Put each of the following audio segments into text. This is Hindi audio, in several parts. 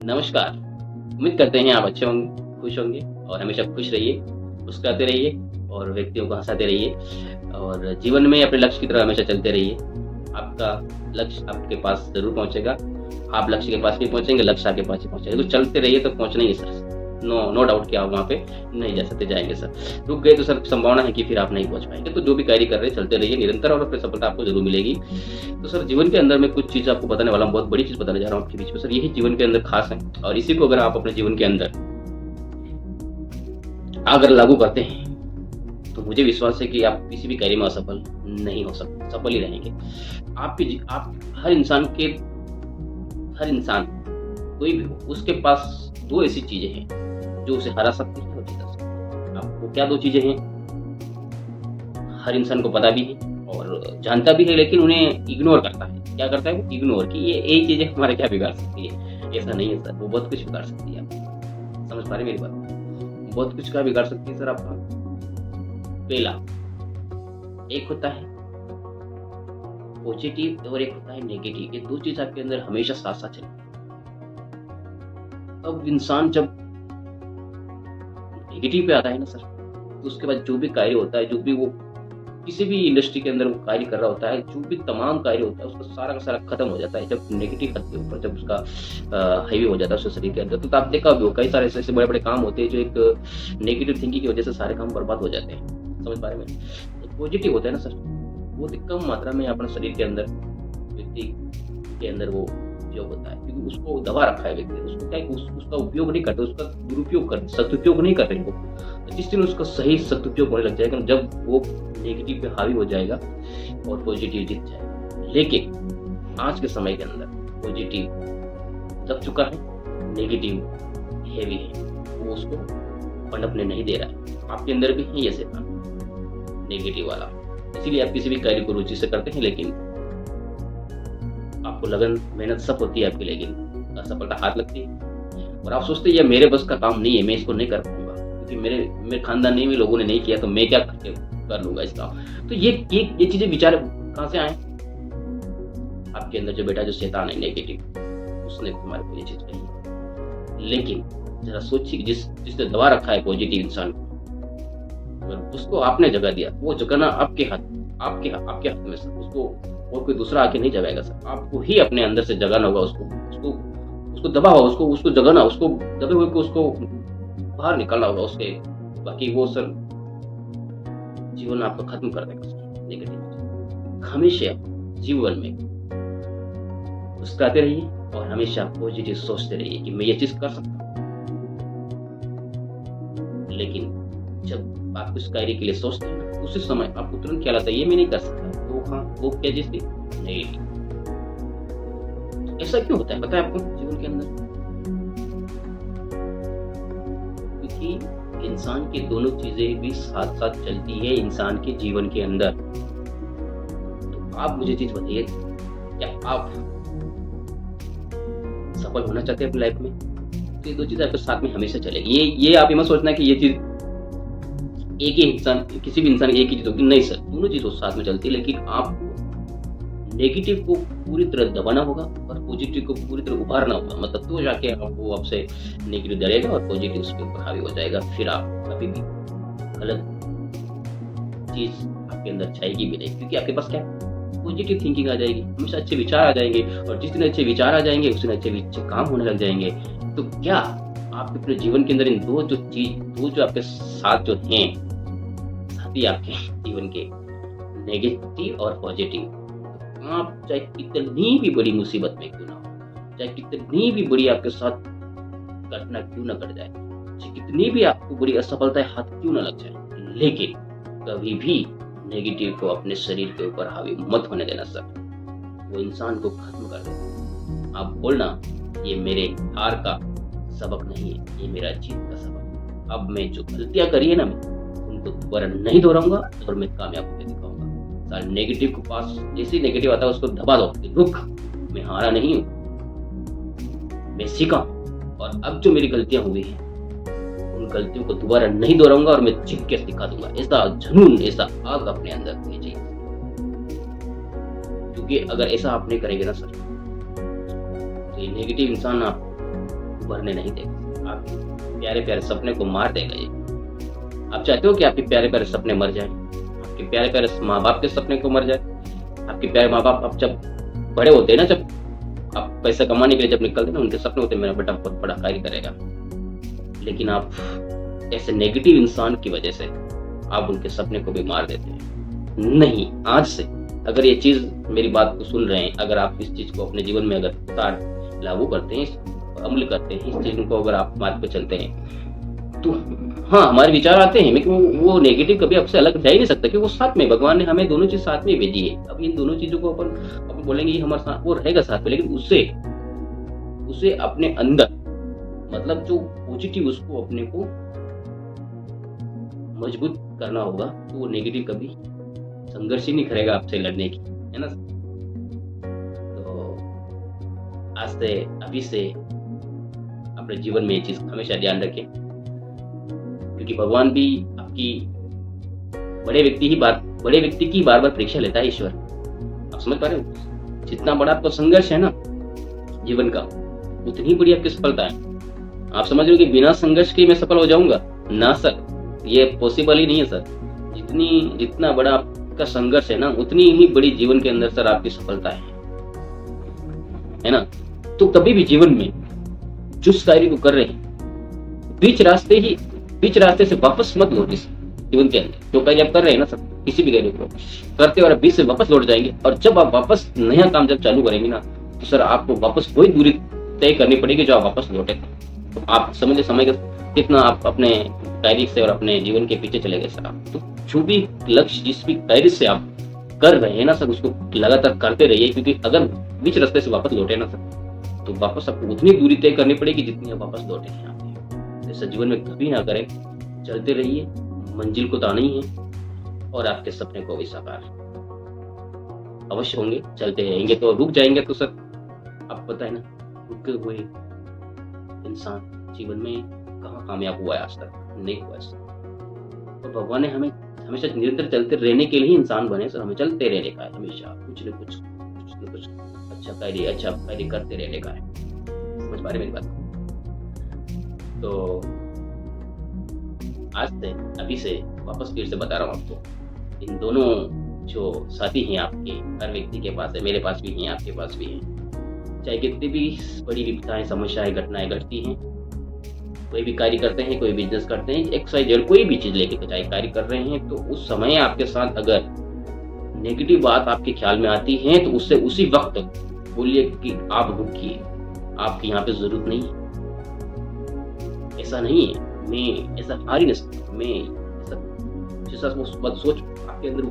नमस्कार। उम्मीद करते हैं आप अच्छे होंगे, खुश होंगे और हमेशा खुश रहिए, मुस्कुराते रहिए और व्यक्तियों को हँसाते रहिए और जीवन में अपने लक्ष्य की तरफ हमेशा चलते रहिए। आपका लक्ष्य आपके पास ज़रूर पहुँचेगा। आप लक्ष्य के पास भी पहुँचेंगे, लक्ष्य आपके पास ही पहुँचेगा। तो चलते रहिए तो पहुँचना ही है सर। नो नो डाउट कि आप वहाँ पे नहीं जा सकते, जाएँगे सर। रुक गए तो सर संभावना है कि फिर आप नहीं पहुँच पाएँगे। तो जो भी कार्य कर रहे हैं चलते रहिए निरंतर और फिर सफलता आपको ज़रूर मिलेगी। तो सर जीवन के अंदर मैं कुछ चीज़ आपको बताने वाला हूँ, बहुत बड़ी चीज़ बताने जा रहा हूँ आपके बीच में सर, यही जीवन के अंदर ख़ास है और इसी को अगर आप अपने जीवन के अंदर अगर लागू करते हैं, तो मुझे विश्वास है कि आप किसी भी कार्य में असफल नहीं हो सकते, सफल ही रहेंगे। आप हर इंसान कोई भी हो, उसके पास 2 ऐसी चीज़ें हैं, जो उसे हरा सकती हैं और जिता सकती हैं। आपको क्या 2 चीज़ें हैं? हर इंसान को पता भी है और जानता भी है लेकिन उन्हें इग्नोर करता है। क्या करता है वो? इग्नोर कि ये चीज़ें हमारे क्या बिगाड़ सकती है। ऐसा नहीं है सर, वो बहुत कुछ बिगाड़ सकती है आपका। समझ पा रहे हैं मेरी बात? बहुत कुछ क्या बिगाड़ सकती है सर आपका? पहला, एक होता है पॉजिटिव और एक होता है नेगेटिव। ये 2 चीज़ आपके अंदर हमेशा साथ-साथ चलती है। अब इंसान जब नेगेटिव पे आता है ना सर, तो उसके बाद जो भी कार्य होता है, जो भी वो किसी भी इंडस्ट्री के अंदर वो कार्य कर रहा होता है, जो भी तमाम कार्य होता है, उसका सारा का सारा खत्म हो जाता है। जब नेगेटिव हद के ऊपर जब उसका हावी हो जाता है उसके शरीर के अंदर, तो आप देखा भी हो कई सारे ऐसे बड़े-बड़े काम होते हैं जो एक नेगेटिव थिंकिंग की वजह से सारे काम बर्बाद हो जाते हैं। समझ पा रहे हैं मेरी? एक पॉजिटिव होता है ना सर, बहुत ही कम मात्रा में अपने शरीर के अंदर व्यक्ति के अंदर वो उपयोग होता है, क्योंकि उसको दबा रखा है व्यक्ति। उसको क्या है कि उसका उपयोग नहीं करते, उसका दुरुपयोग कर सदुपयोग नहीं कर रहे वो। जिस दिन उसका सही सदुपयोग होने लग जाएगा, जब वो नेगेटिव पे हावी हो जाएगा और पॉजिटिव जीत जाएगा। लेकिन आज के समय के अंदर पॉजिटिव दब चुका है, नेगेटिव हेवी है, वो उसको पनपने नहीं दे रहा है। आपके अंदर भी है ये शैतान नेगेटिव वाला, इसीलिए आप किसी भी कार्य को रुचि से करते हैं, लेकिन आपको लगन मेहनत सब होती है आपकी, लेकिन असफलता हाथ लगती है और आप सोचते हैं ये मेरे बस का काम नहीं है, मैं इसको नहीं कर पाऊंगा, क्योंकि मेरे खानदान में लोगों ने नहीं किया, तो मैं क्या करके कर लूंगा इसका। तो ये चीजें विचार कहाँ से आए? आपके अंदर जो बेटा जो शैतान है नेगेटिव, उसने तुम्हारे को ये चीज कही है। लेकिन जरा सोचिए, जिसने दबा रखा है पॉजिटिव इंसान को, अगर उसको आपने जगह दिया, वो जगाना आपके हाथ में सर। उसको और कोई दूसरा आके नहीं जगाएगा सर, आपको ही अपने अंदर से जगाना होगा। उसको दबा होगा, उसको जगाना, उसको दबे हुए को उसको बाहर निकालना होगा उसके। बाकी वो सर जीवन आपको खत्म कर देगा सर नेगेटिव। हमेशा जीवन में मुस्कुराते रहिए और हमेशा पॉजिटिव सोचते रहिए कि मैं ये चीज कर सकता हूँ। लेकिन जब आप उस कार्य के लिए सोचते हैं ना, उसी समय आपको तुरंत ख्याल आता है ये मैं नहीं कर सकता, तो हाँ वो क्या चीज थी? नेगेटिव। ऐसा क्यों होता है पता है आपको जीवन के अंदर? क्योंकि इंसान की दोनों चीजें भी साथ साथ चलती है इंसान के जीवन के अंदर। तो आप मुझे चीज बताइए, क्या आप सफल होना चाहते हैं अपनी लाइफ में? तो ये 2 चीजें आपके साथ में हमेशा चलेगी। ये आप ये मत सोचना कि ये चीज एक ही इंसान, किसी भी इंसान की एक ही चीज होगी, नहीं सर, दोनों चीजों साथ में चलती है। लेकिन आपको नेगेटिव को पूरी तरह दबाना होगा और पॉजिटिव को पूरी तरह उभारना होगा, मतलब तो जाके आपको आपसे नेगेटिव डरेगा और पॉजिटिव उसके ऊपर हावी हो जाएगा। फिर आप कभी भी गलत चीज आपके अंदर छाएगी भी नहीं, क्योंकि आपके पास क्या पॉजिटिव थिंकिंग आ जाएगी, हमेशा अच्छे विचार आ जाएंगे। और जिस दिन अच्छे विचार आ जाएंगे उस दिन अच्छे काम होने लग जाएंगे। तो क्या आप अपने जीवन के अंदर इन दो जो आपके साथ जो हैं साथी आपके जीवन के, नेगेटिव और पॉजिटिव, आप चाहे कितनी भी बड़ी मुसीबत में क्यों ना हो, चाहे कितनी भी बड़ी आपके साथ घटना क्यों ना घट जाए, चाहे कितनी भी आपको बड़ी असफलताएं हाथ क्यों ना लग जाए, लेकिन कभी भी नेगेटिव को अपने शरीर के ऊपर हावी मत होने देना सर। वो इंसान को खत्म कर देना। आप बोलना ये मेरे हार का सबक नहीं है, ये मेरा जीत का सबक। अब मैं जो गलतियां करी है ना, मैं उनको दोबारा नहीं दोहराऊंगा और मैं कामयाब होकर दिखाऊंगा। सारे नेगेटिव के पास जैसे ही नेगेटिव आता है उसको दबा दो, रुक, मैं हारा नहीं हूँ, मैं सीखा और अब जो मेरी गलतियां हुई हैं उन गलतियों को दोबारा नहीं दोहराऊंगा और मैं जीत के दिखा दूंगा। ऐसा जुनून, ऐसा आग अपने अंदर होनी चाहिए, क्योंकि अगर ऐसा आप नहीं करेंगे ना सर, तो ये नेगेटिव इंसान आप भरने नहीं देगा, आपके प्यारे प्यारे सपने को मार देगा ये। आप चाहते हो कि आपके प्यारे प्यारे सपने मर जाएं, आपके प्यारे प्यारे माँ बाप के सपने को मर जाए। आपके प्यारे माँ बाप अब जब बड़े होते हैं ना, जब आप पैसा कमाने के लिए जब निकलते हैं ना, उनके सपने होते हैं मेरा बेटा बहुत बड़ा कार्य करेगा, लेकिन आप ऐसे नेगेटिव इंसान की वजह से आप उनके सपने को भी मार देते हैं। नहीं, आज से अगर ये चीज मेरी बात को सुन रहे हैं, अगर आप इस चीज को अपने जीवन में अगर लागू करते हैं, अमल करते हैं, इस चीज को अगर आप मार्ग पे चलते हैं, तो हाँ हमारे विचार आते हैं, लेकिन वो नेगेटिव कभी आपसे अलग जा ही नहीं सकता, क्योंकि वो साथ में भगवान ने हमें दोनों चीज साथ में भेजी है। अब इन दोनों चीजों को अपन बोलेंगे ये हमारे साथ, वो रहेगा साथ में, लेकिन उसे अपने अंदर, मतलब जो पॉजिटिव उसको अपने को मजबूत करना होगा, तो वो नेगेटिव कभी संघर्ष ही नहीं करेगा आपसे लड़ने की, है ना। तो आज से, अभी से अपने जीवन में ये चीज हमेशा ध्यान रखें, क्योंकि भगवान भी आपकी बड़े व्यक्ति की बार बार परीक्षा लेता है ईश्वर। आप समझ पा रहे हो, जितना बड़ा आपका संघर्ष है ना जीवन का, उतनी बड़ी आपकी सफलता है। आप समझ रहे हो कि बिना संघर्ष के मैं सफल हो जाऊंगा? ना सर, ये पॉसिबल ही नहीं है सर। जितना बड़ा आपका संघर्ष है ना, उतनी ही बड़ी जीवन के अंदर सर आपकी सफलता है ना। तो कभी भी जीवन में जिस कार्य को कर रहे हैं, बीच रास्ते से वापस मत लौट। इस जीवन के अंदर जो कार्य आप कर रहे हैं ना सर, किसी भी कार्य को करते और बीच से वापस लौट जाएंगे, और जब आप वापस नया काम जब चालू करेंगे ना, तो सर आपको वापस वही दूरी तय करनी पड़ेगी जो आप वापस लौटे थे। तो आप समझे समय का कितना आप अपने कार्य से और अपने जीवन के पीछे चले गए सर। आप तो जो भी लक्ष्य, जिस भी कार्य से आप कर रहे हैं ना सर, उसको लगातार करते रहिए, क्योंकि अगर बीच रास्ते से वापस लौटे ना सर, तो वापस आपको उतनी दूरी तय करनी पड़ेगी जितनी आप वापस लौटे हैं। ऐसा जीवन में कभी ना करें, चलते रहिए, मंजिल को ताना ही है, और आपके सपने को भी साकार अवश्य होंगे। चलते रहेंगे तो रुक जाएंगे तो सर, आप पता है ना, रुके हुए इंसान जीवन में कहाँ कामयाब हुआ है? आज तक नहीं हुआ है। और भगवान ने हमें हमेशा निरंतर चलते रहने के लिए इंसान बने सर, हमें चलते रहने का है, हमेशा कुछ न कुछ अच्छा कार्य करते रहने का है। समझ पा रहे मेरी बात? तो आज से, अभी से वापस फिर से बता रहा हूँ आपको, इन दोनों जो साथी हैं आपके, हर व्यक्ति के पास है, मेरे पास भी हैं, आपके पास भी हैं। चाहे कितनी भी बड़ी विपदाएं, समस्याएं, घटनाएं घटती हैं, कोई भी कार्य करते हैं, कोई बिजनेस करते हैं, XYZ कोई भी चीज लेके चाहे कार्य कर रहे हैं, तो उस समय आपके साथ अगर नेगेटिव बात आपके ख्याल में आती है, तो उससे उसी वक्त बोलिए कि आप रुकिए, आपकी यहाँ पे जरूरत नहीं है। ऐसा नहीं है, मैं ऐसा हार ही नहीं सकता, मैं ऐसा जैसा वो सोच आपके अंदर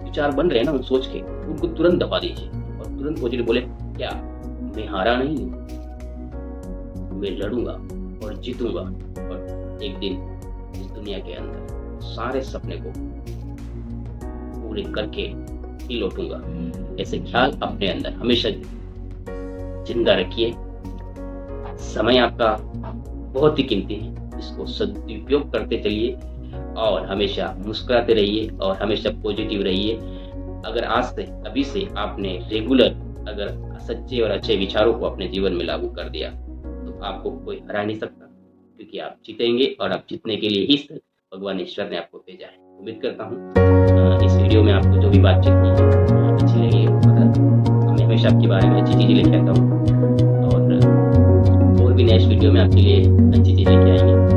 विचार बन रहे हैं ना, उन सोच के उनको तुरंत दबा दीजिए और तुरंत पॉजिटिव बोले, क्या मैं हारा नहीं हूँ, मैं लड़ूंगा और जीतूंगा, और एक दिन इस दुनिया के अंदर सारे सपने को पूरे करके ही लौटूंगा। ऐसे ख्याल अपने अंदर हमेशा जिंदा रखिए। समय आपका बहुत ही कीमती है, इसको सदुपयोग करते चलिए और हमेशा मुस्कुराते रहिए और हमेशा पॉजिटिव रहिए। अगर आज से, अभी से आपने रेगुलर अगर सच्चे और अच्छे विचारों को अपने जीवन में लागू कर दिया, तो आपको कोई हरा नहीं सकता, क्योंकि आप जीतेंगे, और आप जीतने के लिए ही भगवान ईश्वर ने आपको भेजा है। उम्मीद करता हूँ इस वीडियो में आपको जो भी बातचीत की है अच्छी लगी है। मैं हमेशा आपके बारे में अच्छी चीज़ें लेके आता हूँ, और भी नेक्स्ट वीडियो में आपके लिए अच्छी चीज़ें लेके आएंगे।